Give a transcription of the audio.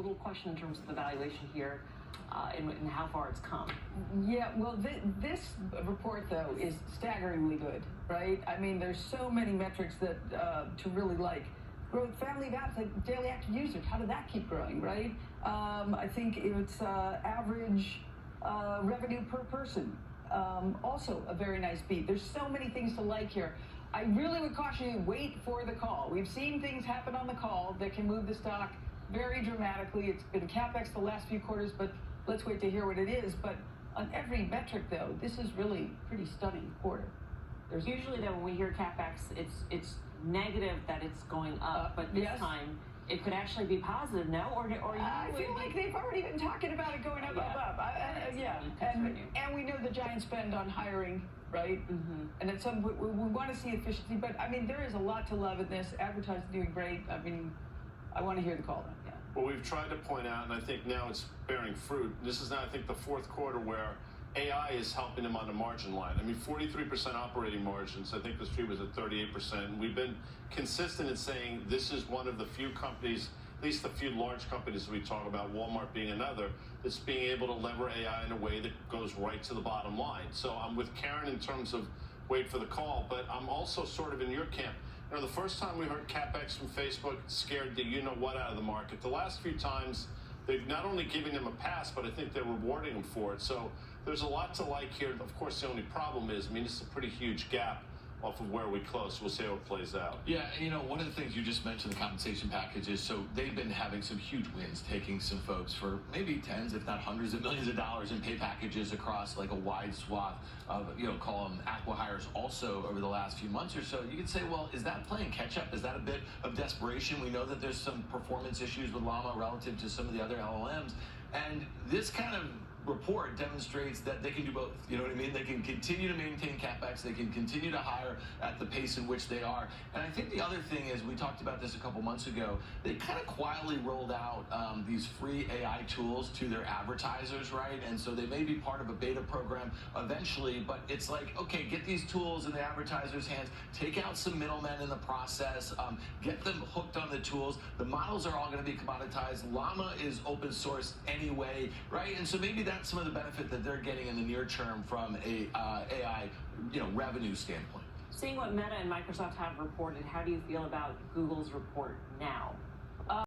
little question in terms of the valuation here and how far it's come. Yeah, well, this report, though, is staggeringly good, right? I mean, there's so many metrics that to really like. Growth, family of apps, like daily active users, how did that keep growing, right? I think it's average revenue per person. Also a very nice beat. There's so many things to like here. I really would caution you, wait for the call. We've seen things happen on the call that can move the stock very dramatically. It's been CapEx the last few quarters, but let's wait to hear what it is. But on every metric, though, this is really pretty stunning quarter. There's usually, though, when we hear CapEx, it's negative that it's going up, but this time it could actually be positive, no? Or I feel like they've already been talking about it going up, up. And we know the giant spend on hiring, right? And at some point, we want to see efficiency, but I mean, there is a lot to love in this. Advertising doing great. I mean, I want to hear the call. Well, we've tried to point out, and I think now it's bearing fruit. This is now, I think, the fourth quarter where AI is helping them on the margin line. I mean, 43% operating margins. I think the street was at 38%. We've been consistent in saying this is one of the few companies, at least the few large companies we talk about, Walmart being another, that's being able to lever AI in a way that goes right to the bottom line. So I'm with Karen in terms of wait for the call, but I'm also sort of in your camp. You know, the first time we heard CapEx from Facebook scared the you-know-what out of the market. The last few times, they've not only given them a pass, but I think they're rewarding them for it. So there's a lot to like here. Of course, the only problem is, I mean, it's a pretty huge gap off of where we close. We'll see how it plays out. Yeah, you know, one of the things you just mentioned, the compensation package, is so they've been having some huge wins, taking some folks for maybe tens, if not hundreds of millions of dollars in pay packages across like a wide swath of, you know, call them acqui-hires also over the last few months or so. You could say, well, is that playing catch up? Is that a bit of desperation? We know that there's some performance issues with Llama relative to some of the other LLMs. And this kind of report demonstrates that they can do both. You know what I mean? They can continue to maintain CapEx. They can continue to hire at the pace in which they are. And I think the other thing is, we talked about this a couple months ago, they kind of quietly rolled out these free AI tools to their advertisers, right? And so they may be part of a beta program eventually, but it's like, okay, get these tools in the advertisers' hands, take out some middlemen in the process, get them hooked on the tools. The models are all going to be commoditized. Llama is open source anyway, right? And so maybe that's some of the benefit that they're getting in the near term from a AI, you know, revenue standpoint. Seeing what Meta and Microsoft have reported, how do you feel about Google's report now?